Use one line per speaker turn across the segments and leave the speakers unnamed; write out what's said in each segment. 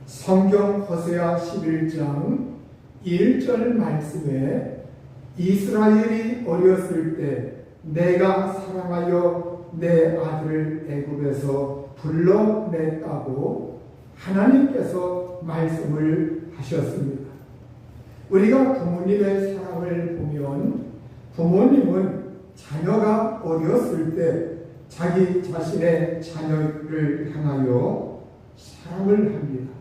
성경 호세아 11장 1절 말씀에 이스라엘이 어렸을 때 내가 사랑하여 내 아들을 애굽에서 불러냈다고 하나님께서 말씀을 하셨습니다. 우리가 부모님의 사랑을 보면 부모님은 자녀가 어렸을 때 자기 자신의 자녀를 향하여 사랑을 합니다.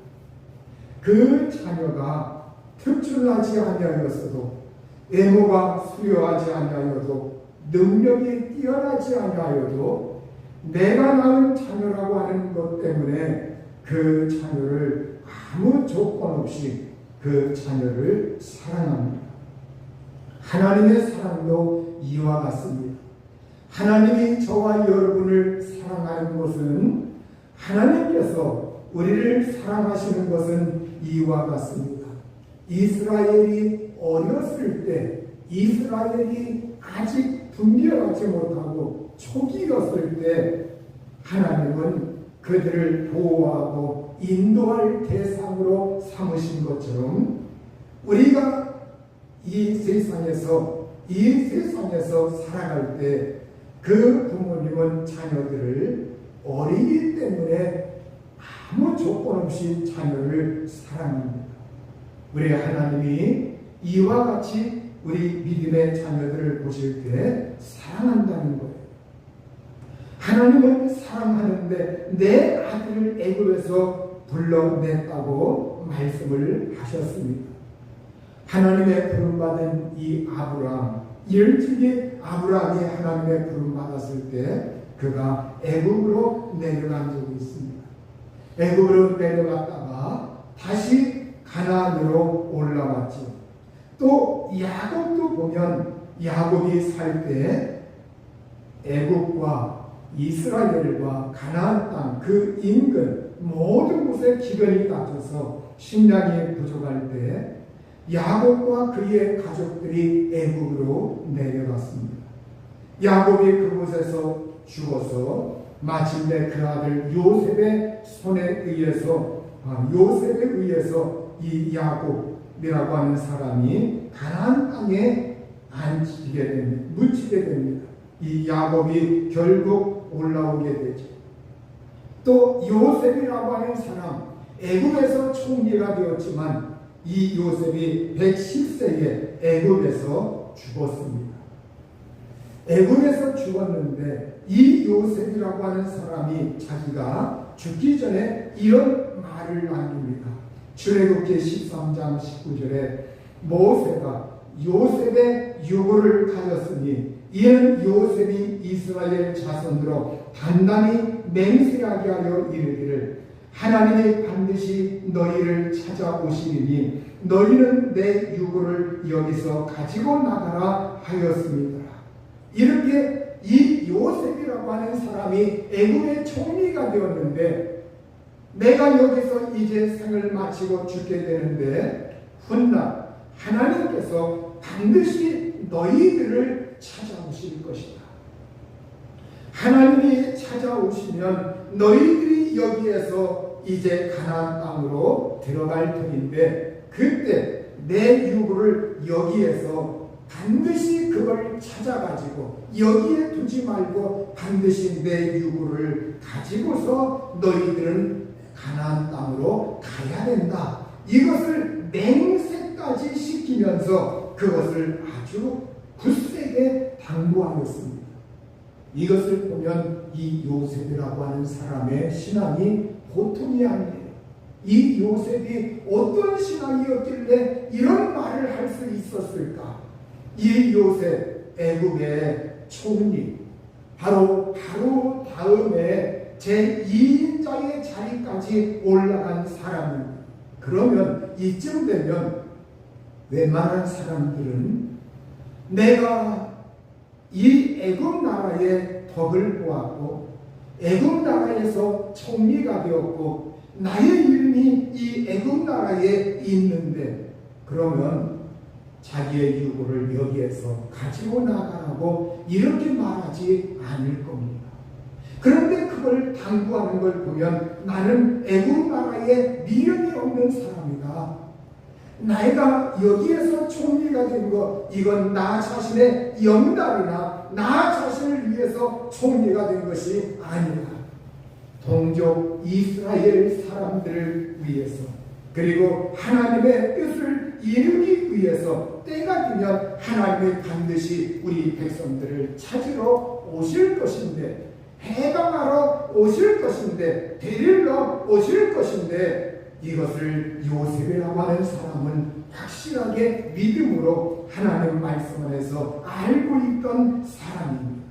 그 자녀가 특출나지 아니하였어도 외모가 수려하지 아니하여도 능력이 뛰어나지 아니하여도 내가 낳은 자녀라고 하는 것 때문에 그 자녀를 아무 조건 없이 그 자녀를 사랑합니다. 하나님의 사랑도 이와 같습니다. 하나님이 저와 여러분을 사랑하는 것은 하나님께서 우리를 사랑하시는 것은 이와 같습니다. 이스라엘이 어렸을 때 이스라엘이 아직 분별하지 못하고 초기였을 때 하나님은 그들을 보호하고 인도할 대상으로 삼으신 것처럼 우리가 이 세상에서 살아갈 때 그 부모님은 자녀들을 어리기 때문에 아무 조건 없이 자녀를 사랑합니다. 우리 하나님이 이와 같이 우리 믿음의 자녀들을 보실 때 사랑한다는 거예요. 하나님은 사랑하는데 내 아들을 애굽에서 불러냈다고 말씀을 하셨습니다. 하나님의 부름받은 이 아브라함, 일찍이 아브라함이 하나님의 부름받았을 때 그가 애굽으로 내려간 적이 있습니다. 애굽으로 내려갔다가 다시 가나안으로 올라왔죠. 또 야곱도 보면 야곱이 살 때 애굽과 이스라엘과 가나안 땅 그 인근 모든 곳에 기근이 닥쳐서 식량이 부족할 때 야곱과 그의 가족들이 애굽으로 내려갔습니다. 야곱이 그곳에서 죽어서 마침내 그 아들 요셉의 손에 의해서 이 야곱이라고 하는 사람이 가나안 땅에 묻히게 됩니다. 이 야곱이 결국 올라오게 되죠. 또 요셉이라고 하는 사람, 애굽에서 총리가 되었지만 이 요셉이 110세에 애굽에서 죽었습니다. 애굽에서 죽었는데 이 요셉이라고 하는 사람이 자기가 죽기 전에 이런 말을 남깁니다. 출애굽기 13장 19절에 모세가 요셉의 유고를 가졌으니 이는 요셉이 이스라엘 자손으로 단단히 맹세하게 하려 이르기를 하나님이 반드시 너희를 찾아오시리니 너희는 내 유고를 여기서 가지고 나가라 하였습니다. 이렇게 이 요셉이라고 하는 사람이 애굽의 총리가 되었는데 내가 여기서 이제 생을 마치고 죽게 되는데 훗날 하나님께서 반드시 너희들을 찾아오실 것이다. 하나님이 찾아오시면 너희들이 여기에서 이제 가나안 땅으로 들어갈 터인데 그때 내 유고를 여기에서 반드시 그걸 찾아가지고 여기에 두지 말고 반드시 내 유고를 가지고서 너희들은 가나안 땅으로 가야 된다. 이것을 맹세까지 시키면서 그것을 아주 굳세게 당부하였습니다. 이것을 보면 이 요셉이라고 하는 사람의 신앙이 보통이 아니에요. 이 요셉이 어떤 신앙이었길래 이런 말을 할 수 있었을까? 이 요셉 애굽의 총리 바로 다음에 제2인자의 자리까지 올라간 사람입니다. 그러면 이쯤 되면 웬만한 사람들은 내가 이 애굽 나라의 덕을 보았고 애굽 나라에서 총리가 되었고 나의 이름이 이 애굽 나라에 있는데 그러면 자기의 유고를 여기에서 가지고 나가라고 이렇게 말하지 않을 겁니다. 그런데 그 그걸 당부하는 걸 보면 나는 애국 나라에 미련이 없는 사람이다. 내가 여기에서 총리가 된 거 이건 나 자신의 영달이나 나 자신을 위해서 총리가 된 것이 아니다. 동족 이스라엘 사람들을 위해서 그리고 하나님의 뜻을 이루기 위해서 때가 되면 하나님이 반드시 우리 백성들을 찾으러 오실 것인데 해방하러 오실 것인데 데리러 오실 것인데 이것을 요셉이라고 하는 사람은 확실하게 믿음으로 하나님 말씀 안에서 알고 있던 사람입니다.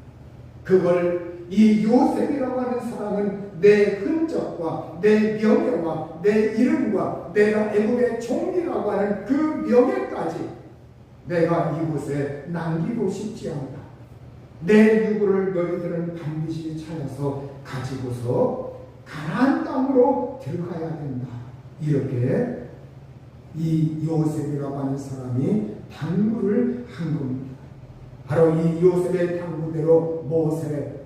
그걸 이 요셉이라고 하는 사람은 내 흔적과 내 명예와 내 이름과 내가 애국의 총리라고 하는 그 명예까지 내가 이곳에 남기고 싶지 않다. 내 유구를 너희들은 반드시 찾아서 가지고서 가나안 땅으로 들어가야 된다. 이렇게 이 요셉이라고 하는 사람이 당부를 한 겁니다. 바로 이 요셉의 당부대로 모세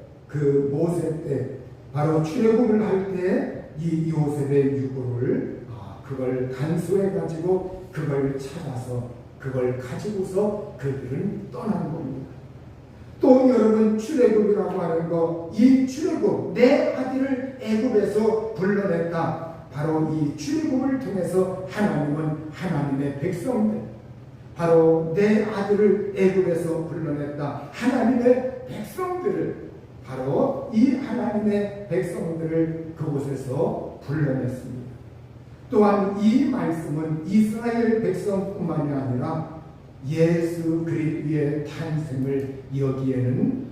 때 바로 출애굽을 할 때 이 요셉의 유고를 그걸 간수해 가지고 그걸 찾아서 그걸 가지고서 그들은 떠난 겁니다. 또 여러분 출애굽이라고 하는 거 이 출애굽 내 아들을 애굽에서 불러냈다. 바로 이 출애굽을 통해서 하나님은 하나님의 백성들 바로 내 아들을 애굽에서 불러냈다. 하나님의 백성들을 바로 이 하나님의 백성들을 그곳에서 불러냈습니다. 또한 이 말씀은 이스라엘 백성뿐만이 아니라 예수 그리스도의 탄생을 여기에는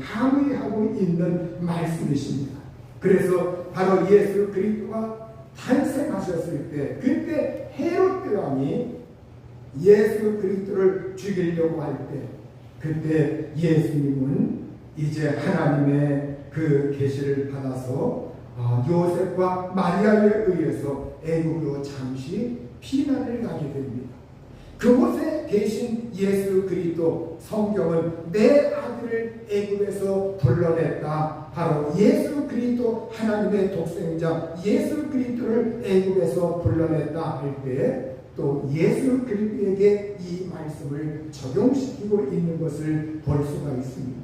함의하고 있는 말씀이십니다. 그래서 바로 예수 그리스도가 탄생하셨을 때 그때 헤롯 왕이 예수 그리스도를 죽이려고 할 때 그때 예수님은 이제 하나님의 그 계시를 받아서 요셉과 마리아에 의해서 애굽으로 잠시 피난을 가게 됩니다. 그곳에 계신 예수 그리스도 성경은 내 아들을 애굽에서 불러냈다. 바로 예수 그리스도 하나님의 독생자 예수 그리스도를 애굽에서 불러냈다 할 때 또 예수 그리스도에게 이 말씀을 적용시키고 있는 것을 볼 수가 있습니다.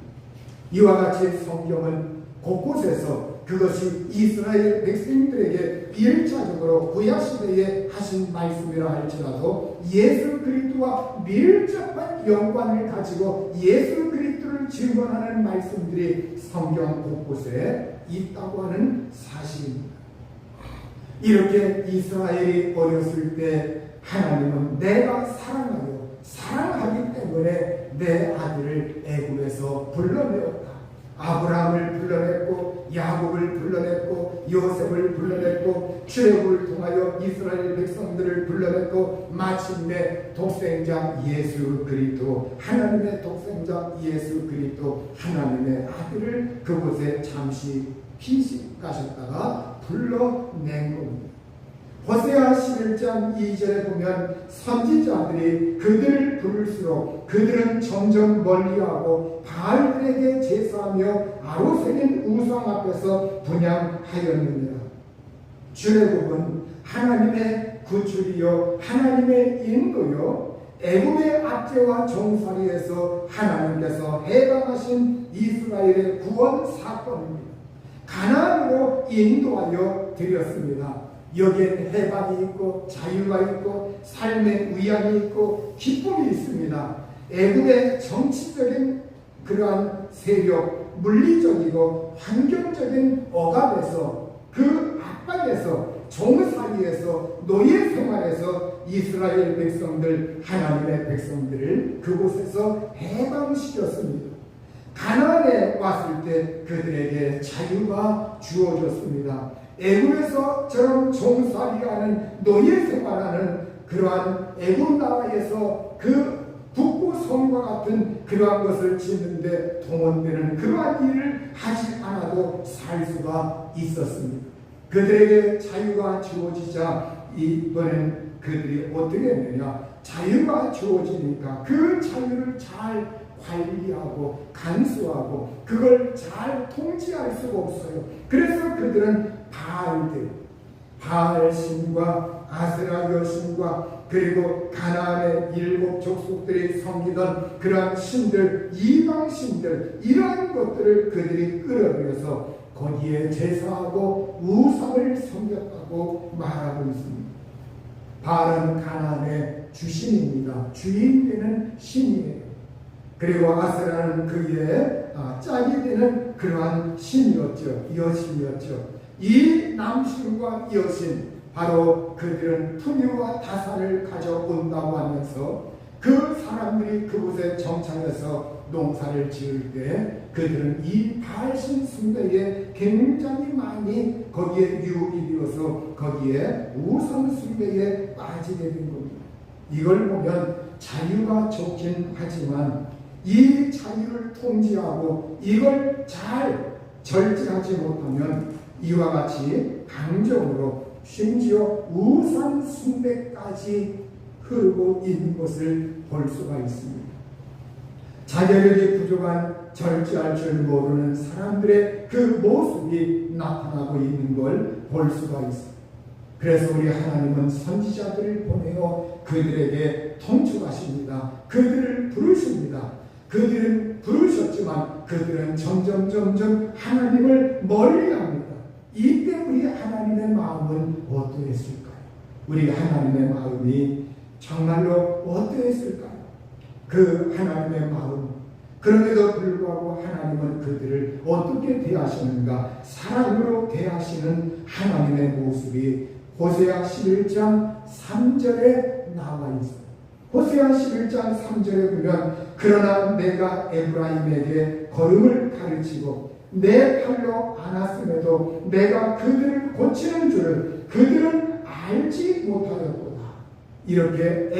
이와 같이 성경은 곳곳에서 그것이 이스라엘 백성들에게 일차적으로 구약시대에 하신 말씀이라 할지라도 예수 그리스도와 밀접한 연관을 가지고 예수 그리스도를 증언하는 말씀들이 성경 곳곳에 있다고 하는 사실입니다. 이렇게 이스라엘이 어렸을 때 하나님은 내가 사랑하기 때문에 내 아들을 애굽에서 불러내었다. 아브라함을 불러냈고 야곱을 불러냈고 요셉을 불러냈고 출애굽을 통하여 이스라엘 백성들을 불러냈고 마침내 독생자 예수 그리스도 하나님의 독생자 예수 그리스도 하나님의 아들을 그곳에 잠시 피식 가셨다가 불러낸 겁니다. 호세아 11장 2절에 보면 선지자들이 그들을 부를수록 그들은 점점 멀리하고 바알들에게 제사하며 아로새긴 우상 앞에서 분향하였느니라. 출애굽은 하나님의 구출이요 하나님의 인도요 애굽의 압제와 종살이에서 하나님께서 해방하신 이스라엘의 구원 사건입니다. 가나안으로 인도하여 드렸습니다. 여기엔 해방이 있고 자유가 있고 삶의 위안이 있고 기쁨이 있습니다. 애굽의 정치적인 그러한 세력, 물리적이고 환경적인 억압에서 그 압박에서 종살이에서 노예 생활에서 이스라엘 백성들 하나님의 백성들을 그곳에서 해방시켰습니다. 가나안에 왔을 때 그들에게 자유가 주어졌습니다. 애굽에서처럼 종살이하는 노예 생활하는 그러한 애굽 나라에서 그 북부 성과 같은 그러한 것을 짓는데 동원되는 그러한 일을 하지 않아도 살 수가 있었습니다. 그들에게 자유가 주어지자 이번엔 그들이 어떻게 했느냐, 자유가 주어지니까 그 자유를 잘 관리하고 간수하고 그걸 잘 통제할 수가 없어요. 그래서 그들은 바알 신과 아세라 여신과 그리고 가나안의 7 족속들이 섬기던 그러한 신들, 이방 신들, 이러한 것들을 그들이 끌어들여서 거기에 제사하고 우상을 섬겼다고 말하고 있습니다. 바알은 가나안의 주신입니다. 주인 되는 신이에요. 그리고 아세라는 그의 짝이 되는 그러한 신이었죠. 여신이었죠. 이 남신과 여신, 바로 그들은 풍요와 다산을 가져온다고 하면서 그 사람들이 그곳에 정착해서 농사를 지을 때 그들은 이 바알신 숭배에 굉장히 많이 거기에 유혹이 되어서 거기에 우상 숭배에 빠지게 된 겁니다. 이걸 보면 자유가 좋긴 하지만 이 자유를 통제하고 이걸 잘 절제하지 못하면 이와 같이 강정으로 심지어 우상 숭배까지 흐르고 있는 것을 볼 수가 있습니다. 자제력이 부족한 절제할 줄 모르는 사람들의 그 모습이 나타나고 있는 걸 볼 수가 있습니다. 그래서 우리 하나님은 선지자들을 보내어 그들에게 통촉하십니다. 그들을 부르십니다. 그들은 부르셨지만 그들은 점점 하나님을 멀리합니다. 이때 우리 하나님의 마음은 어떠했을까요? 우리 하나님의 마음이 정말로 어떠했을까요? 그 하나님의 마음, 그럼에도 불구하고 하나님은 그들을 어떻게 대하시는가? 사랑으로 대하시는 하나님의 모습이 호세아 11장 3절에 나와 있어요. 호세아 11장 3절에 보면 그러나 내가 에브라임에게 걸음을 가르치고 내 팔로 안았음에도 내가 그들을 고치는 줄을 그들은 알지 못하였도다. 이렇게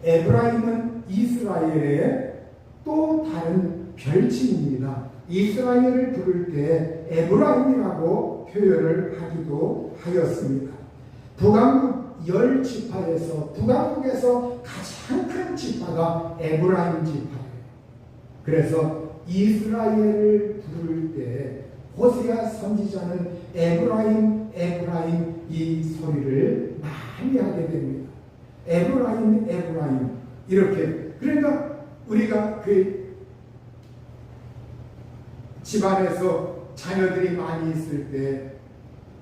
에브라임은 이스라엘의 또 다른 별칭입니다. 이스라엘을 부를 때 에브라임이라고 표현을 하기도 하였습니다. 북왕국 10지파에서 북왕국에서 가장 큰 지파가 에브라임 지파예요. 그래서 이스라엘을 부를 때 호세아 선지자는 에브라임 이 소리를 많이 하게 됩니다. 에브라임 이렇게. 그러니까 우리가 그 집안에서 자녀들이 많이 있을 때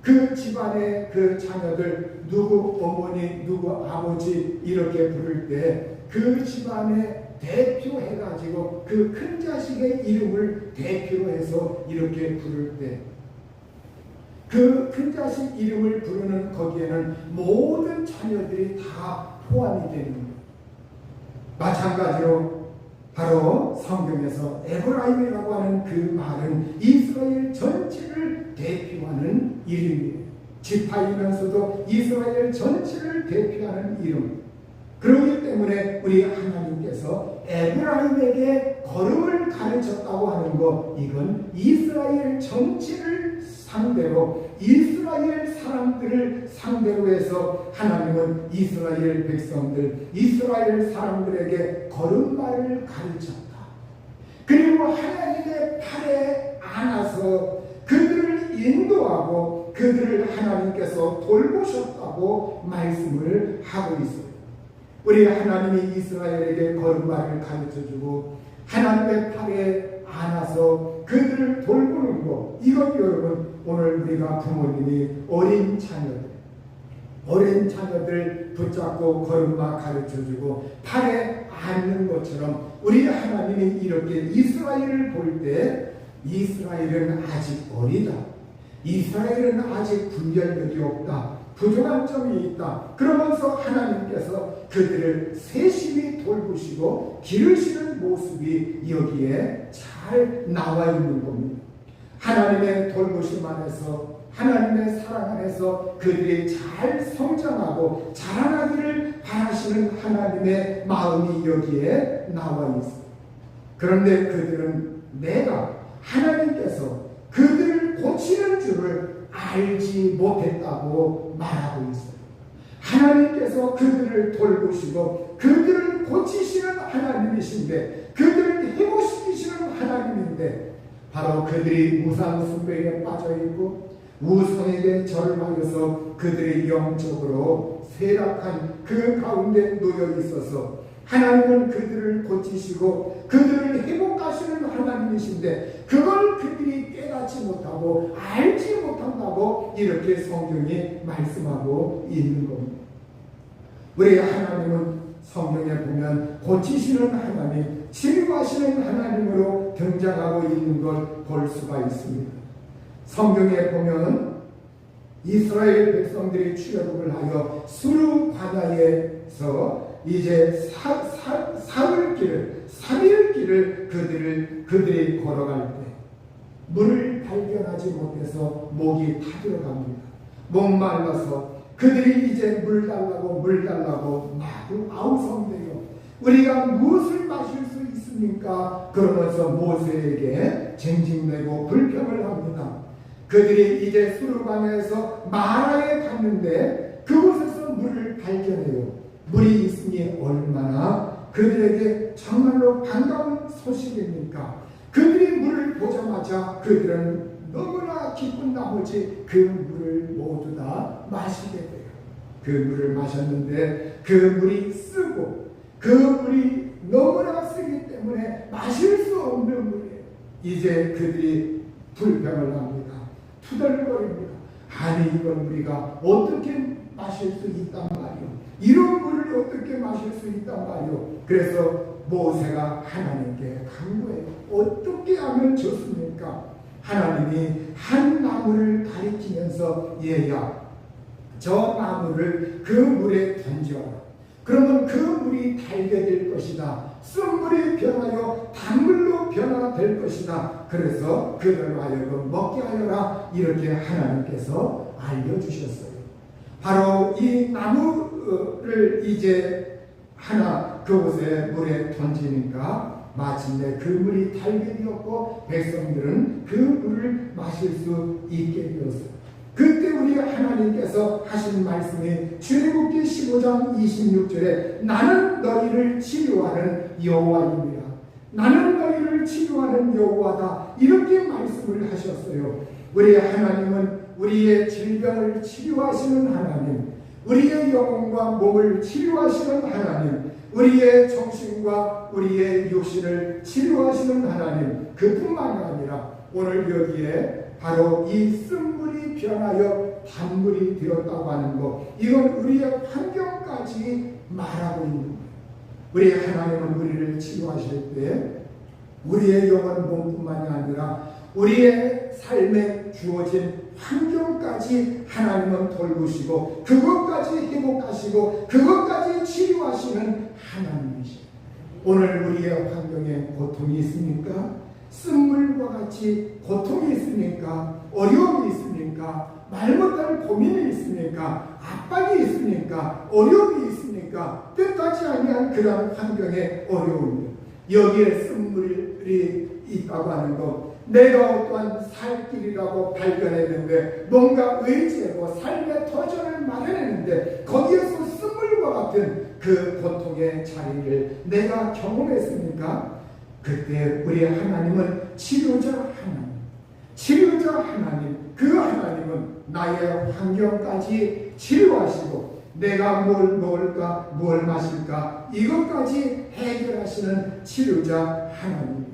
그 집안의 그 자녀들 누구 어머니 누구 아버지 이렇게 부를 때 그 집안의 대표해가지고 그 큰 자식의 이름을 대표로 해서 이렇게 부를 때 그 큰 자식 이름을 부르는 거기에는 모든 자녀들이 다 포함이 되는 거예요. 마찬가지로 바로 성경에서 에브라임이라고 하는 그 말은 이스라엘 전체를 대표하는 이름이에요. 지파이면서도 이스라엘 전체를 대표하는 이름. 그렇기 때문에 우리 하나님께서 에브라임에게 걸음을 가르쳤다고 하는 것, 이건 이스라엘 전체를 상대로 이스라엘 사람들을 상대로 해서 하나님은 이스라엘 백성들, 이스라엘 사람들에게 걸음마를 가르쳤다. 그리고 하나님의 팔에 안아서 그들을 인도하고 그들을 하나님께서 돌보셨다고 말씀을 하고 있어요. 우리 하나님이 이스라엘에게 걸음마를 가르쳐주고 하나님의 팔에 안아서 그들을 돌보는 것, 이것 여러분, 오늘 우리가 부모님이 어린 자녀들 붙잡고 걸음마 가르쳐주고 팔에 안는 것처럼 우리 하나님이 이렇게 이스라엘을 볼 때 이스라엘은 아직 어리다. 이스라엘은 아직 분별력이 없다. 부족한 점이 있다. 그러면서 하나님께서 그들을 세심히 돌보시고 기르시는 모습이 여기에 잘 나와 있는 겁니다. 하나님의 돌보심 안에서 하나님의 사랑 안에서 그들이 잘 성장하고 자라나기를 바라시는 하나님의 마음이 여기에 나와 있습니다. 그런데 그들은 하나님께서 그들을 고치는 줄을 알지 못했다고 말하고 있어요. 하나님께서 그들을 돌보시고 그들을 고치시는 하나님이신데, 그들을 회복시키시는 하나님인데, 바로 그들이 우상 숭배에 빠져있고 우상에게 절하여서 그들이 영적으로 쇠락한 그 가운데 놓여 있어서 하나님은 그들을 고치시고 그들을 회복하시는 하나님이신데, 그걸 그들이 깨닫지 못하고 알지 못한다고 이렇게 성경이 말씀하고 있는 겁니다. 우리 하나님은 성경에 보면 고치시는 하나님, 치유하시는 하나님으로 등장하고 있는 걸 볼 수가 있습니다. 성경에 보면 이스라엘 백성들이 출애굽을 하여 수르 바다에서 이제 사흘길을 3일길을 그들이 걸어갈 때 물을 발견하지 못해서 목이 타들어갑니다. 목말라서 그들이 이제 물 달라고 마구 아우성대요. 우리가 무엇을 마실 수 있습니까? 그러면서 모세에게 쟁쟁내고 불평을 합니다. 그들이 이제 수르반에서 마라에 갔는데 그곳에서 물을 발견해요. 물이 있으니 얼마나 그들에게 정말로 반가운 소식입니까? 그들이 물을 보자마자 그들은 너무나 기쁜 나머지 그 물을 모두 다 마시게 돼요. 그 물을 마셨는데 그 물이 쓰고 그 물이 너무나 쓰기 때문에 마실 수 없는 물이에요. 이제 그들이 불평을 합니다. 투덜거립니다. 아니 이걸 우리가 어떻게 마실 수 있단 말이오. 이런 물을 어떻게 마실 수 있단 말이오. 그래서 모세가 하나님께 간구해요. 어떻게 하면 좋습니까? 하나님이 한 나무를 가리키면서 얘야 저 나무를 그 물에 던져라. 그러면 그 물이 달게 될 것이다. 쓴물이 변하여 단물로 변화될 것이다. 그래서 그들로 하여금 먹게 하여라. 이렇게 하나님께서 알려주셨어요. 바로 이 나무를 이제 하나 그곳에 물에 던지니까 마침내 그 물이 달게 되었고 백성들은 그 물을 마실 수 있게 되었어요. 그때 우리 하나님께서 하신 말씀이 출애굽기 15장 26절에 나는 너희를 치료하는 여호와입니다. 나는 너희를 치료하는 여호와다. 이렇게 말씀을 하셨어요. 우리 하나님은 우리의 질병을 치료하시는 하나님, 우리의 영혼과 몸을 치료하시는 하나님, 우리의 정신과 우리의 육신을 치료하시는 하나님, 그뿐만이 아니라 오늘 여기에 바로 이 쓴물이 변하여 단물이 되었다고 하는 것, 이건 우리의 환경까지 말하고 있는 거예요. 우리 하나님은 우리를 치료하실 때 우리의 영혼 몸뿐만이 아니라 우리의 삶에 주어진 환경까지 하나님은 돌보시고 그것까지 회복하시고 그것까지 치료하시는 하나님이시죠. 오늘 우리의 환경에 고통이 있습니까? 쓴물과 같이 고통이 있습니까? 어려움이 있습니까? 말 못할 고민이 있습니까? 압박이 있습니까? 어려움이 있습니까? 뜻하지 아니한 그런 환경의 어려움입니다. 여기에 쓴물이 있다고 하는 것, 내가 어떠한 살 길이라고 발견했는데 뭔가 의지하고 삶의 터전을 마련했는데 거기에서 쓴물과 같은 그 고통의 자리를 내가 경험했습니까? 그때 우리 하나님은 치료자 하나님, 치료자 하나님, 그 하나님은 나의 환경까지 치료하시고 내가 뭘 먹을까, 뭘 마실까 이것까지 해결하시는 치료자 하나님.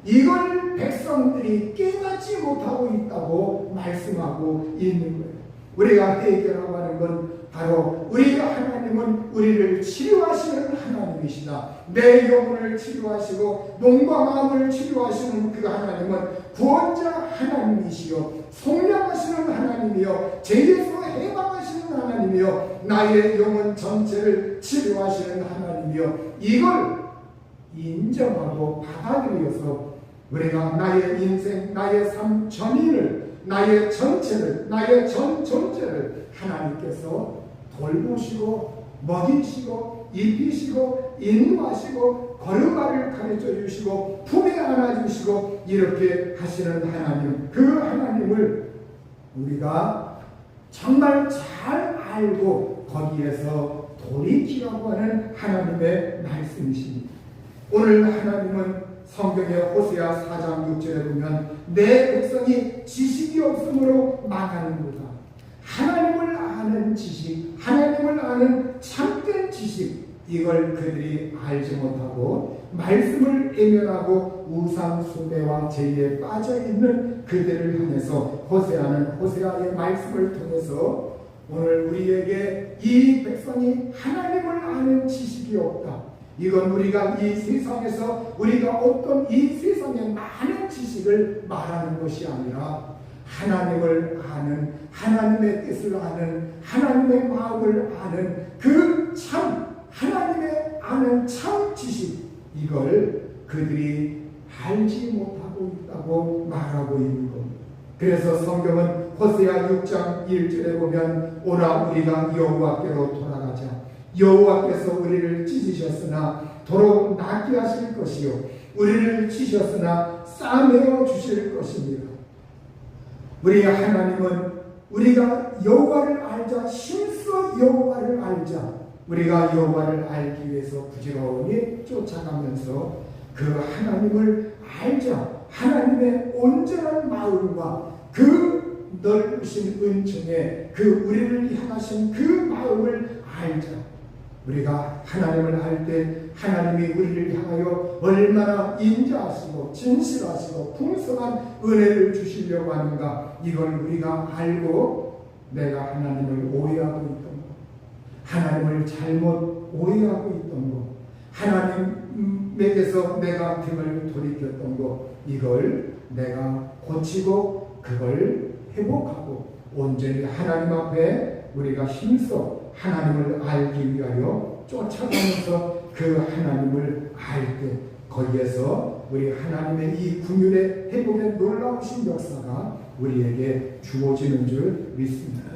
이걸 백성들이 깨닫지 못하고 있다고 말씀하고 있는 거예요. 우리가 해결하고 하는 건 바로 우리 하나님은 우리를 치료하시는 하나님이시다. 내 영혼을 치료하시고 몸과 마음을 치료하시는 그 하나님은 구원자 하나님이시요 속량하시는 하나님이요 죄에서 해방하시는 하나님이요 나의 영혼 전체를 치료하시는 하나님이요 이걸 인정하고 받아들여서 우리가 나의 인생, 나의 삶 전인을, 나의 전체를, 나의 전 존재를 하나님께서 돌보시고 먹이시고 입히시고 인도하시고 걸음마를 가르쳐 주시고 품에 안아주시고 이렇게 하시는 하나님, 그 하나님을 우리가 정말 잘 알고 거기에서 돌이키라고 하는 하나님의 말씀이십니다. 오늘 하나님은 성경의 호세아 4장 6절에 보면 내 백성이 지식이 없으므로 망하는도다. 하나님을 아는 지식, 하나님을 아는 참된 지식, 이걸 그들이 알지 못하고 말씀을 외면하고 우상 숭배와 죄에 빠져있는 그들을 향해서 호세아는 호세아의 말씀을 통해서 오늘 우리에게 이 백성이 하나님을 아는 지식이 없다. 이건 우리가 이 세상에서 우리가 어떤 이 세상의 많은 지식을 말하는 것이 아니라 하나님을 아는, 하나님의 뜻을 아는, 하나님의 마음을 아는 그 참 하나님의 아는 참 지식, 이걸 그들이 알지 못하고 있다고 말하고 있는 겁니다. 그래서 성경은 호세아 6장 1절에 보면 오라 우리가 여호와께로 돌아가자. 여호와께서 우리를 찢으셨으나 도로 낫게 하실 것이요 우리를 치셨으나 싸매어 주실 것입니다. 우리 하나님은 우리가 여호와를 알자, 힘써 여호와를 알자, 우리가 여호와를 알기 위해서 부지런히 쫓아가면서 그 하나님을 알자, 하나님의 온전한 마음과 그 넓으신 은총에 그 우리를 향하신 그 마음을 알자. 우리가 하나님을 알 때 하나님이 우리를 향하여 얼마나 인자하시고 진실하시고 풍성한 은혜를 주시려고 하는가, 이걸 우리가 알고 내가 하나님을 오해하고 있던 것, 하나님을 잘못 오해하고 있던 것, 하나님에게서 내가 등을 돌이켰던 것, 이걸 내가 고치고 그걸 회복하고 온전히 하나님 앞에 우리가 힘써 하나님을 알기 위하여 쫓아가면서 그 하나님을 알 때 거기에서 우리 하나님의 이 긍휼의 회복의 놀라우신 역사가 우리에게 주어지는 줄 믿습니다.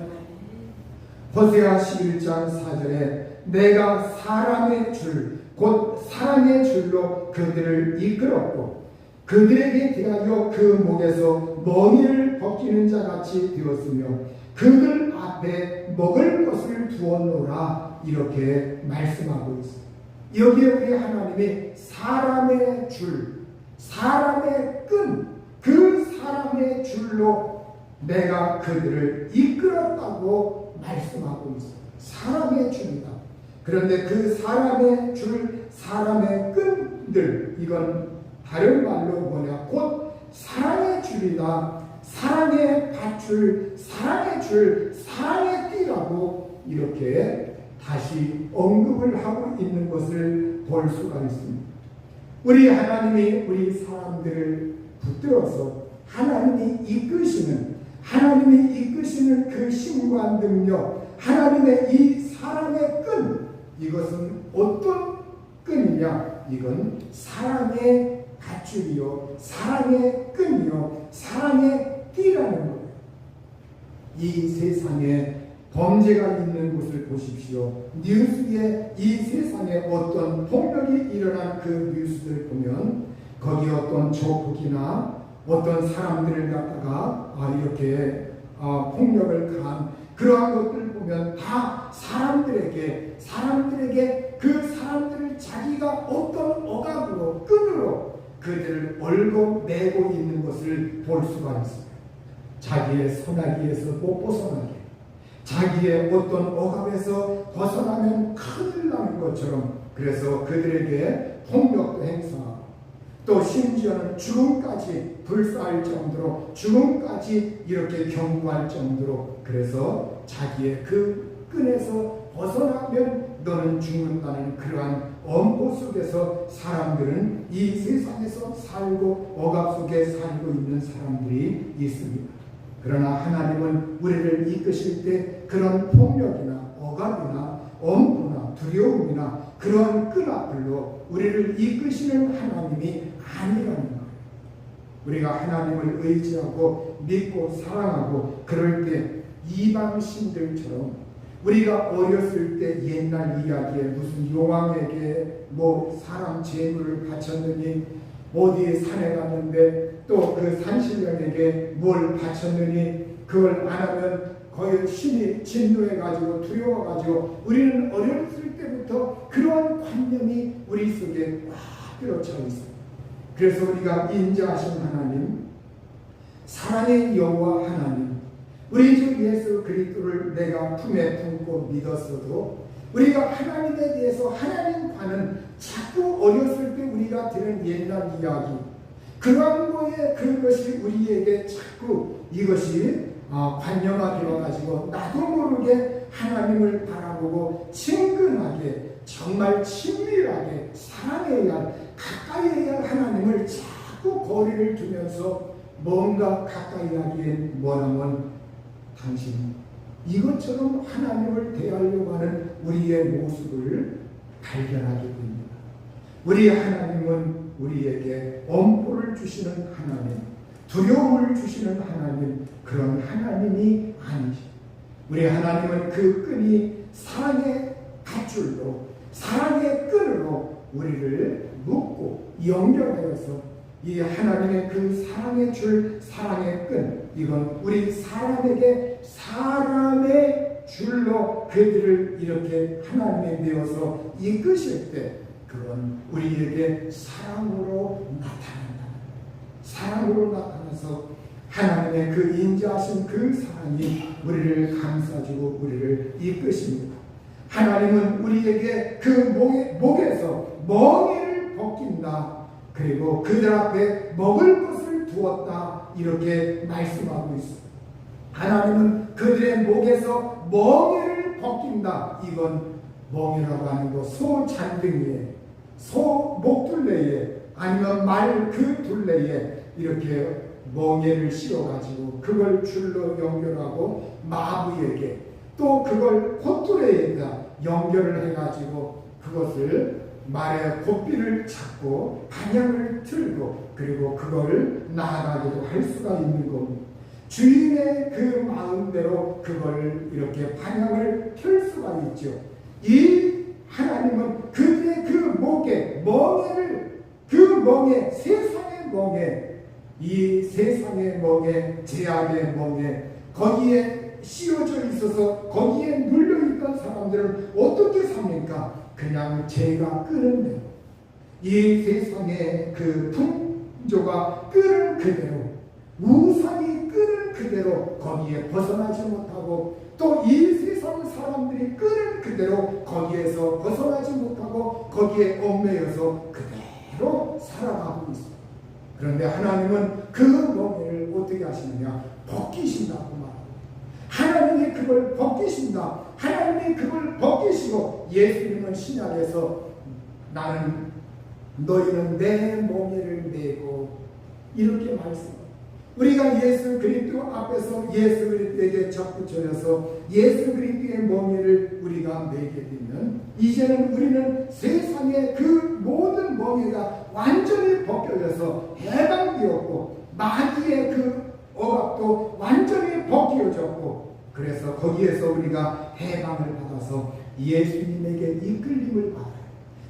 호세아 11장 4절에 내가 사람의 줄, 곧 사랑의 줄로 그들을 이끌었고 그들에게 대하여 그 목에서 멍이를 벗기는 자같이 되었으며 그들 앞에 먹을 것을 두었노라, 이렇게 말씀하고 있습니다. 여기에 우리 하나님이 사람의 줄, 사람의 끈, 그 사람의 줄로 내가 그들을 이끌었다고 말씀하고 있습니다. 사람의 줄이다. 그런데 그 사람의 줄, 사람의 끈들, 이건 다른 말로 뭐냐, 곧 사랑의 줄이다. 사랑의 밧줄, 사랑의 줄, 사랑의 띠라고 이렇게 다시 언급을 하고 있는 것을 볼 수가 있습니다. 우리 하나님이 우리 사람들을 붙들어서 하나님이 이끄시는 그 힘과 능력, 하나님의 이 사랑의 끈, 이것은 어떤 끈이냐? 이건 사랑의 밧줄이요, 사랑의 끈이요, 사랑의 띠라는 거예요. 이 세상에 범죄가 있는 곳을 보십시오. 뉴스에 이 세상에 어떤 폭력이 일어난 그 뉴스를 보면 거기 어떤 조폭이나 어떤 사람들을 갖다가 이렇게 폭력을 가한 그러한 것들을 보면 다 사람들에게 그 사람들을 자기가 어떤 억압으로 끈으로 그들을 얼고 매고 있는 것을 볼 수가 있습니다. 자기의 손아귀에서 못 벗어나게, 자기의 어떤 억압에서 벗어나면 큰일 나는 것처럼, 그래서 그들에게 폭력도 행사하고 또 심지어는 죽음까지 불사할 정도로, 죽음까지 이렇게 경고할 정도로, 그래서 자기의 그 끈에서 벗어나면 너는 죽는다는 그러한 엄포 속에서 사람들은 이 세상에서 살고 억압 속에 살고 있는 사람들이 있습니다. 그러나 하나님은 우리를 이끄실 때 그런 폭력이나 억압이나 엄포나 두려움이나 그런 끈 앞으로 우리를 이끄시는 하나님이 아니라는 거예요. 우리가 하나님을 의지하고 믿고 사랑하고 그럴 때 이방 신들처럼 우리가 어렸을 때 옛날 이야기에 무슨 용왕에게 사람 재물을 바쳤느니, 어디에 산에 갔는데 또 그 산신령에게 뭘 바쳤느니, 그걸 안 하면 거의 심히 진노해가지고 두려워가지고 우리는 어렸을 때부터 그런 관념이 우리 속에 꽉 들어차 있어요. 그래서 우리가 인자하신 하나님, 사랑의 여호와 하나님, 우리 주 예수 그리스도를 내가 품에 품고 믿었어도 우리가 하나님에 대해서 하나님과는 자꾸 어렸을 때 우리가 들은 옛날 이야기, 그런 거에 그것이 우리에게 자꾸 이것이 관념화 되어가지고 나도 모르게 하나님을 바라보고 친근하게 정말 친밀하게 사랑해야 할, 가까이 해야 할 하나님을 자꾸 거리를 두면서 뭔가 가까이 하기엔 뭐라면 당신 이것처럼 하나님을 대하려고 하는 우리의 모습을 발견하게 됩니다. 우리 하나님은 우리에게 엄포를 주시는 하나님, 두려움을 주시는 하나님, 그런 하나님이 아니시죠. 우리 하나님은 그 끈이 사랑의 밧줄로, 사랑의 끈으로 우리를 묶고 연결하여서 이 하나님의 그 사랑의 줄, 사랑의 끈, 이건 우리 사람에게 사람의 줄로 그들을 이렇게 하나님에 내어서 이끄실 때 그건 우리에게 사랑으로 나타난다. 사랑으로 나타나서 하나님의 그 인자하신 그 사랑이 우리를 감싸주고 우리를 이끄십니다. 하나님은 우리에게 그 목에서 멍에를 벗긴다. 그리고 그들 앞에 먹을 것을 두었다. 이렇게 말씀하고 있습니다. 하나님은 그들의 목에서 멍에를 벗긴다. 이건 멍이라고 하는 거 소 잔등이에, 소 목둘레에, 아니면 말 그 둘레에 이렇게 멍에를 씌워가지고 그걸 줄로 연결하고 마부에게, 또 그걸 콧뚜레에다 연결을 해가지고 그것을 말의 고삐를 잡고 방향을 틀고 그리고 그걸 나아가기도 할 수가 있는 겁니다. 주인의 그 마음대로 그걸 이렇게 방향을 틀 수가 있죠. 이 하나님은 그들의 그 목에 멍에를, 그 멍에, 세상의 멍에, 이 세상의 멍에, 제약의 멍에, 거기에 씌워져 있어서 거기에 눌려있던 사람들은 어떻게 삽니까? 그냥 죄가 끄는 대로, 이 세상의 그 풍조가 끄는 그대로, 우상이 끄는 그대로 거기에 벗어나지 못하고, 또 이 세상 사람들이 끄는 그대로 거기에서 벗어나지 못하고 거기에 얽매여서 그대로 살아가고 있습니다. 그런데 하나님은 그 멍에를 어떻게 하시느냐? 벗기신다고 말합니다. 하나님이 그걸 벗기신다. 하나님이 그걸 벗기시고, 예수님은 신약에서 나는 너희는 내 멍에를 메고 이렇게 말씀합니다. 우리가 예수 그리스도 앞에서 예수 그리스도에게 접붙여서 예수 그리스도의 멍에를 우리가 메게 되면 이제는 우리는 세상의 그 모든 멍에가 완전히 벗겨져서 해방되었고, 마귀의 그 억압도 완전히 벗겨졌고, 그래서 거기에서 우리가 해방을 받아서 예수님에게 이끌림을 받아요.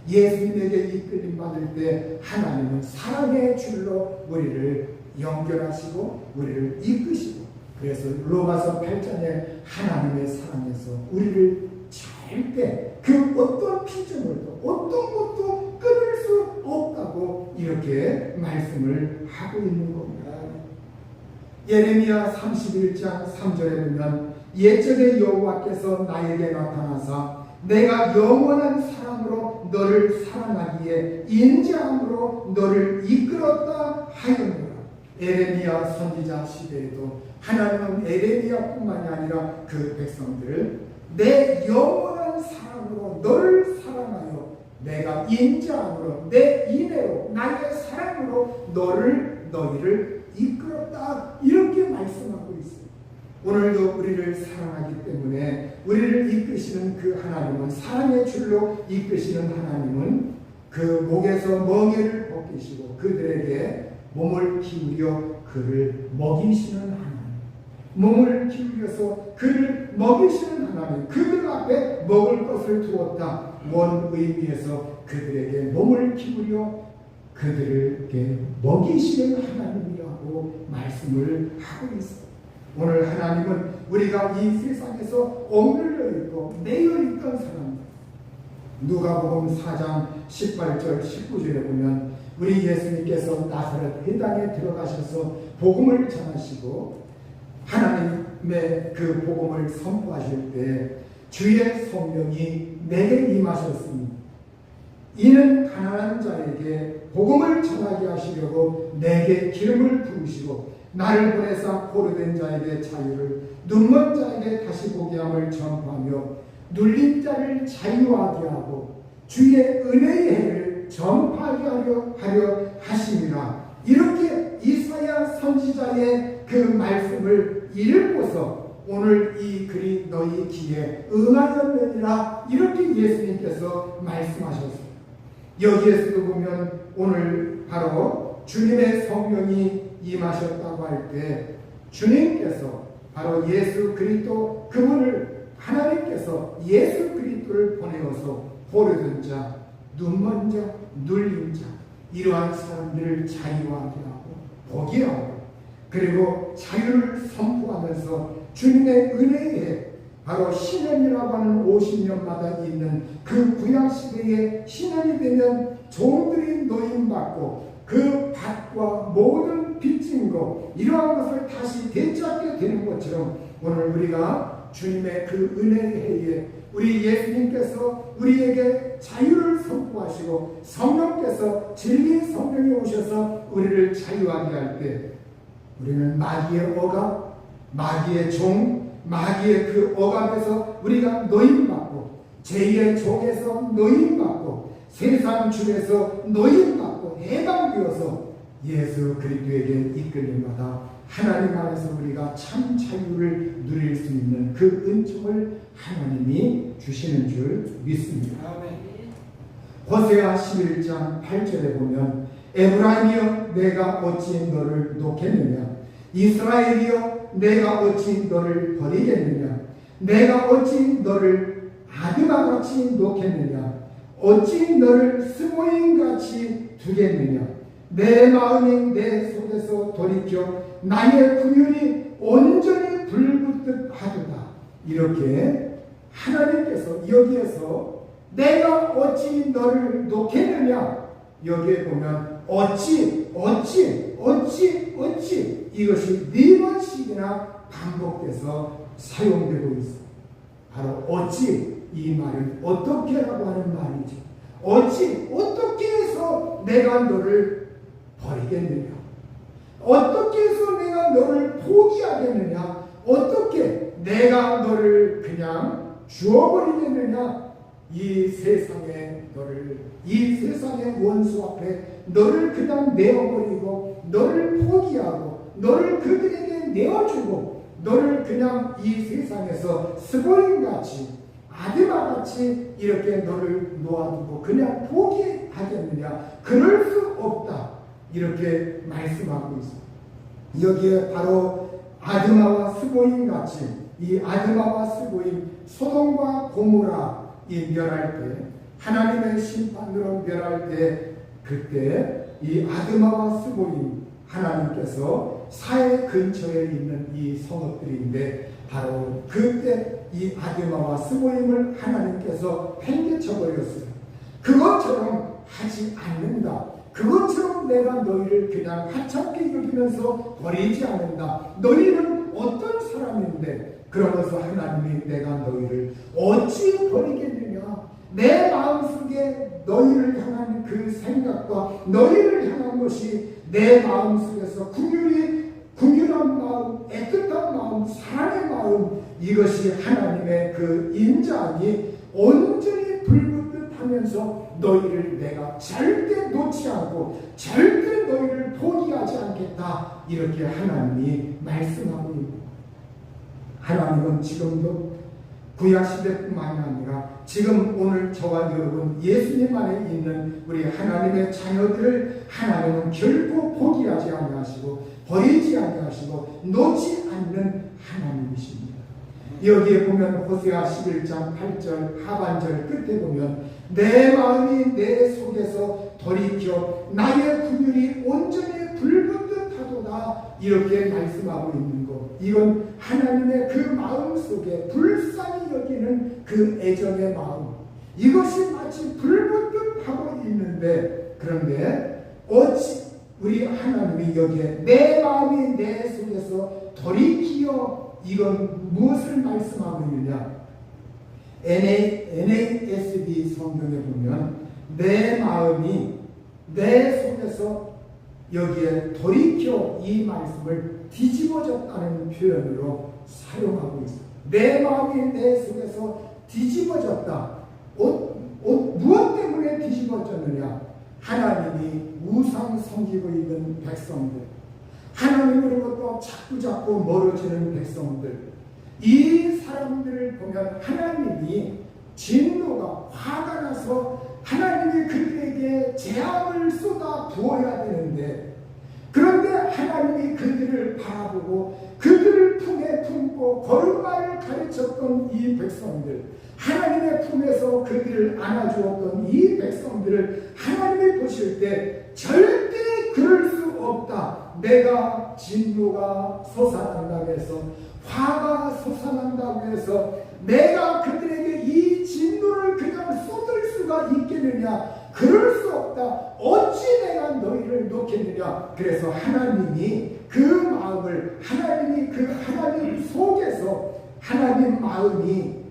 예수님에게 이끌림 받을 때 하나님은 사랑의 줄로 우리를 연결하시고 우리를 이끄시고, 그래서 로마서 8장에 하나님의 사랑에서 우리를 절대 그 어떤 피조물도 어떤 것도 끊을 수 없다고 이렇게 말씀을 하고 있는 겁니다. 예레미야 31장 3절에 보면 옛적에 여호와께서 나에게 나타나사 내가 영원한 사랑으로 너를 사랑하기에 인자함으로 너를 이끌었다 하였노라. 에레미야 선지자 시대에도 하나님은 에레미야뿐만이 아니라 그 백성들을 내 영원한 사랑으로 너를 사랑하여 내가 인자함으로 내 인애로 나의 사랑으로 너희를 이끌었다, 이렇게 말씀하고 있습니다. 오늘도 우리를 사랑하기 때문에 우리를 이끄시는 그 하나님은, 사랑의 줄로 이끄시는 하나님은 그 목에서 멍에를 벗기시고 그들에게 몸을 기울여 그를 먹이시는 하나님, 몸을 기울여서 그를 먹이시는 하나님, 그들 앞에 먹을 것을 두었다. 원 의미에서 그들에게 몸을 기울여 그들에게 먹이시는 하나님이라고 말씀을 하고 있습니다. 오늘 하나님은 우리가 이 세상에서 억눌려 있고 매여 있던 사람, 누가복음 4장 18절 19절에 보면 우리 예수님께서 나사렛 회당에 들어가셔서 복음을 전하시고 하나님의 그 복음을 선포하실 때 주의 성령이 내게 임하셨습니다. 이는 가난한 자에게 복음을 전하게 하시려고 내게 기름을 부으시고 나를 보내사 포로된 자에게 자유를, 눈먼 자에게 다시 보게 함을 전파하며 눌린 자를 자유하게 하고 주의 은혜의 해를 전파하게 하려 하심이라. 이렇게 이사야 선지자의 그 말씀을 읽고서 오늘 이 글이 너희 귀에 응하였느니라, 이렇게 예수님께서 말씀하셨습니다. 여기에서도 보면 오늘 바로 주님의 성령이 임하셨다고 할 때 주님께서 바로 예수 그리스도, 그분을 하나님께서 예수 그리스도를 보내어서 포로된 자, 눈먼 자, 눌린 자, 이러한 사람들을 자유하게 하고 보게 하고, 그리고 자유를 선포하면서 주님의 은혜에 바로 신년이라고 하는 50년마다 있는 그 구약시대에 신년이 되면 종들이 노임받고 그 밭과 모든 빚진 것, 이러한 것을 다시 되찾게 되는 것처럼 오늘 우리가 주님의 그 은혜의 해에 우리 예수님께서 우리에게 자유를 선포하시고 성령께서 진리의 성령이 오셔서 우리를 자유하게 할 때 우리는 마귀의 억압, 마귀의 종, 마귀의 그 억압에서 우리가 노임받고 제2의 종에서 노임받고 세상 중에서 노임받고 해방되어서 예수 그리스도에게 이끌림마다 하나님 안에서 우리가 참 자유를 누릴 수 있는 그 은총을 하나님이 주시는 줄 믿습니다. 호세아 11장 8절에 보면 에브라임이여 내가 어찌 너를 놓겠느냐, 이스라엘이여 내가 어찌 너를 버리겠느냐, 내가 어찌 너를 아드마같이 놓겠느냐, 어찌 너를 스모인같이 두겠느냐, 내 마음이 내 속에서 돌이켜 나의 긍휼이 온전히 불붙듯 하도다. 이렇게 하나님께서 여기에서 내가 어찌 너를 놓겠느냐, 여기에 보면 어찌 이것이 4번씩이나 반복돼서 사용되고 있습니다. 바로 어찌, 이 말은 어떻게라고 하는 말이죠. 어떻게 해서 내가 너를 버리겠느냐, 어떻게 해서 내가 너를 포기하겠느냐, 어떻게 내가 너를 그냥 주어버리겠느냐, 이 세상의 원수 앞에 너를 그냥 내어버리고 너를 포기하고 너를 그들에게 내어주고 너를 그냥 이 세상에서 스보인같이 아드마같이 이렇게 너를 놓아두고 그냥 포기하겠느냐, 그럴 수 없다, 이렇게 말씀하고 있습니다. 여기에 바로 아드마와 스보인같이, 이 아드마와 스보인, 소돔과 고모라 이 멸할 때, 하나님의 심판으로 멸할 때, 그때 이 아드마와 스보인, 하나님께서 사해 근처에 있는 이 성읍들인데 바로 그때 이 아드마와 스보임을 하나님께서 팽개쳐 버렸어요. 그것처럼 하지 않는다, 그것처럼 내가 너희를 그냥 하찮게 여기면서 버리지 않는다, 너희는 어떤 사람인데, 그러면서 하나님이 내가 너희를 어찌 버리겠느냐, 내 마음속에 너희를 향한 그 생각과 너희를 향한 것이 내 마음속에서 긍휼한 마음, 애틋한 마음, 사랑의 마음, 이것이 하나님의 그 인자함이 온전히 불붙듯 하면서 너희를 내가 절대 놓지 않고 절대 너희를 포기하지 않겠다, 이렇게 하나님이 말씀하고 있습니다. 하나님은 지금도 구약시대뿐만이 아니라 지금 오늘 저와 여러분 예수님 안에 있는 우리 하나님의 자녀들을 하나님은 결코 포기하지 아니하시고 버리지 아니하시고 놓지 않는 하나님이십니다. 여기에 보면 호세아 11장 8절 하반절 끝에 보면 내 마음이 내 속에서 돌이켜 나의 긍휼이 온전히 불붙듯 하도다, 이렇게 말씀하고 있는 것. 이건 하나님의 그 마음 속에 불쌍히 여기는 그 애정의 마음, 이것이 마치 불붙듯 하고 있는데, 그런데 어찌 우리 하나님이 여기에 내 마음이 내 속에서 돌이키어, 이건 무엇을 말씀하고 있느냐? NASB 성경에 보면 내 마음이 내 속에서 여기에 돌이켜, 이 말씀을 뒤집어졌다는 표현으로 사용하고 있습니다. 내 마음이 내 속에서 뒤집어졌다. 무엇 때문에 뒤집어졌느냐? 하나님이 우상 섬기고 있는 백성들, 하나님으로부터 자꾸 멀어지는 백성들, 이 사람들을 보면 하나님이 진노가, 화가 나서 하나님이 그들에게 재앙을 쏟아 부어야 되는데, 그런데 하나님이 그들을 바라보고 그들을 품에 품고 걸음마를 가르쳤던 이 백성들, 하나님의 품에서 그들을 안아주었던 이 백성들을 하나님이 보실 때 절대 그럴 수 없다. 내가 진노가 솟아난다고 해서, 화가 솟아난다고 해서 내가 그들에게 이 진노를 그냥 쏟을 수가 있겠느냐? 그럴 수 없다. 어찌 내가 너희를 놓겠느냐? 그래서 하나님이 그 마음을, 하나님이 그 하나님 속에서, 하나님 마음이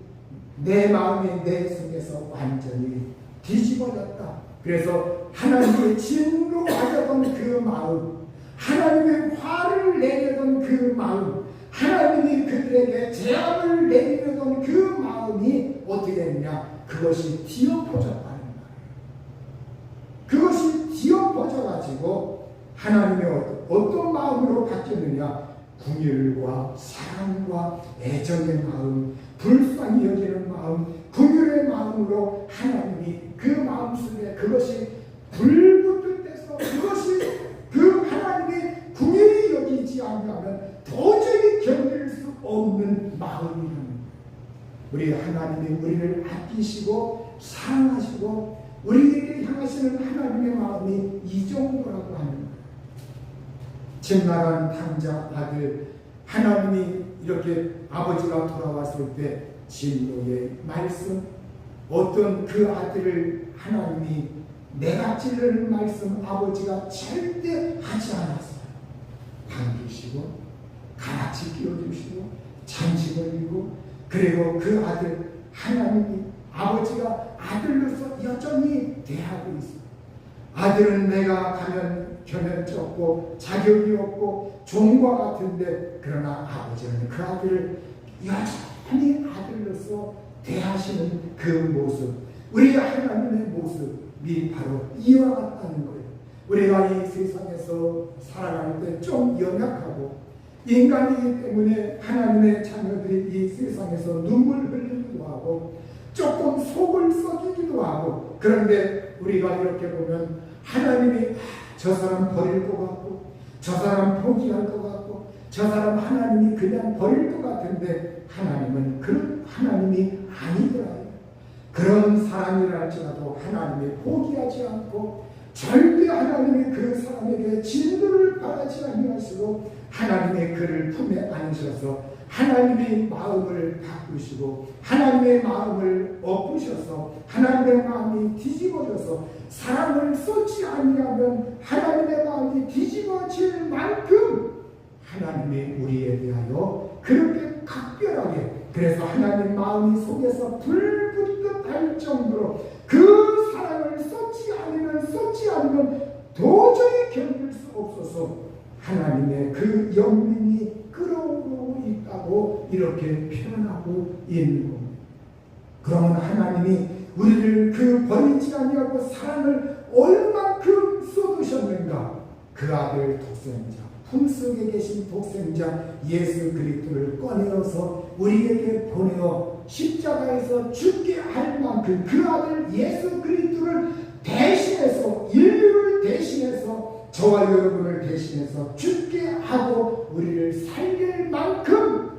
내 마음이 내 속에서 완전히 뒤집어졌다. 그래서 하나님의 진노하려던 그 마음, 하나님의 화를 내려던 그 마음, 하나님이 그들에게 재앙을 내리려던 그 마음이 어떻게 됐냐? 그것이 뒤엎어졌다는 말이에요. 그것이 뒤엎어져가지고 하나님의 어떤 마음으로 바뀌었느냐? 긍휼과 사랑과 애정의 마음, 불쌍히 여기는 마음, 긍휼의 마음으로 하나님이 그 마음속에 그것이 불붙듯해서, 그것이 그 하나님이 긍휼히 여기지 않으면 도저히 견딜 수 없는 마음이라는 거예요. 우리 하나님이 우리를 아끼시고 사랑하시고 우리에게 향하시는 하나님의 마음이 이 정도라고 하는 거예요. 집 나간 탕자 아들, 하나님이 이렇게 아버지가 돌아왔을 때 진노의 말씀, 어떤 그 아들을 하나님이 내가 찌르는 말씀 아버지가 절대 하지 않았어요. 반기시고 가라치 끼워주시고 잔치 걸리고, 그리고 그 아들 하나님이 아버지가 아들로서 여전히 대하고 있어요. 아들은 내가 가면 겸연쩍고 자격이 없고 종과 같은데, 그러나 아버지는 그 아들을 여전히 아들로서 대하시는 그 모습, 우리 하나님의 모습이 바로 이와 같다는 거예요. 우리가 이 세상에서 살아갈 때 좀 연약하고 인간이기 때문에 하나님의 자녀들이 이 세상에서 눈물 흘리기도 하고 조금 속을 썩이기도 하고, 그런데 우리가 이렇게 보면 하나님이 저 사람 버릴 것 같고, 저 사람 포기할 것 같고, 저 사람 하나님이 그냥 버릴 것 같은데, 하나님은 그런 하나님이 아니더라고요. 그런 사람이랄지라도 하나님이 포기하지 않고 절대 하나님이 그 사람에게 진노를 바라지 아니하시고 하나님의 그를 품에 안으셔서 하나님의 마음을 바꾸시고 하나님의 마음을 엎으셔서 하나님의 마음이 뒤집어져서 사랑을 쏟지 아니하면 하나님의 마음이 뒤집어질 만큼 하나님이 우리에 대하여 그렇게 각별하게, 그래서 하나님 마음이 속에서 불붙듯 할 정도로 그 사랑을 쏟지 않으면 도저히 견딜 수 없어서 하나님의 그 영민이 끓어오르고 있다고 이렇게 표현하고 있는 겁니다. 그러면 하나님이 우리를 그 버리지 아니하고 사랑을 얼만큼 쏟으셨는가? 그 아들 독생자, 품속에 계신 독생자 예수 그리스도를 꺼내어서 우리에게 보내어 십자가에서 죽게 할 만큼 그 아들 예수 그리스도를 대신해서, 인류를 대신해서, 저와 여러분을 대신해서 죽게 하고 우리를 살릴 만큼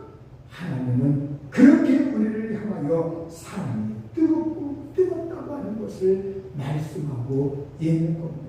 하나님은 그렇게 우리를 향하여 사랑이 뜨겁다고 하는 것을 말씀하고 있는 겁니다.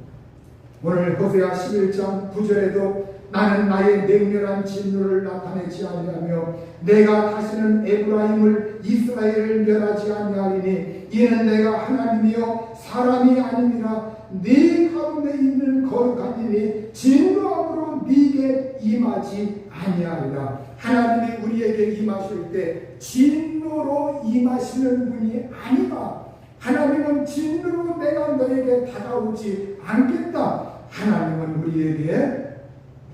오늘 호세아 11장 9절에도 나는 나의 맹렬한 진노를 나타내지 아니하며 내가 다시는 에브라임을 이스라엘을 멸하지 아니하리니 이는 내가 하나님이요 사람이 아니니라. 네 가운데 있는 거룩한 일이 진노함으로 네게 임하지 아니하리라. 하나님이 우리에게 임하실 때 진노로 임하시는 분이 아니라 하나님은 진노로 내가 너에게 다가오지 않겠다. 하나님은 우리에게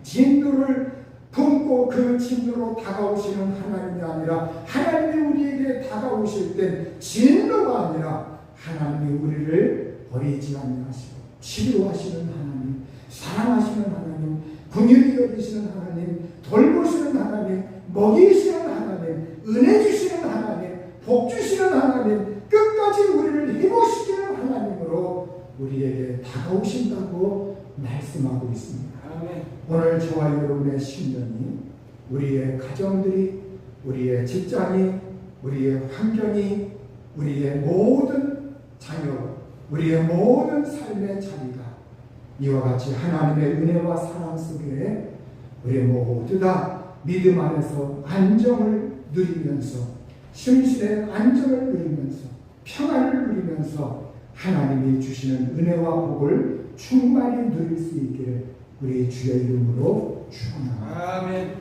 진노를 품고 그 진노로 다가오시는 하나님이 아니라 하나님이 우리에게 다가오실 땐 진노가 아니라 하나님이 우리를 버리지 아니하시고 치료하시는 하나님, 사랑하시는 하나님, 긍휼히 여기시는 하나님, 돌보시는 하나님, 먹이시는 하나님, 은혜 주시는 하나님, 복 주시는 하나님, 끝까지 우리를 힘으시키는 하나님으로 우리에게 다가오신다고 말씀하고 있습니다.
아멘.
오늘 저와 여러분의 신년이 우리의 가정들이, 우리의 직장이, 우리의 환경이, 우리의 모든 자녀, 우리의 모든 삶의 자리가 이와 같이 하나님의 은혜와 사랑 속에 우리 모두 다 믿음 안에서 안정을 누리면서 심신의 안정을 누리면서 평안을 누리면서 하나님이 주시는 은혜와 복을 충만히 누릴 수 있기를 우리 주의 이름으로 축원합니다.
아멘.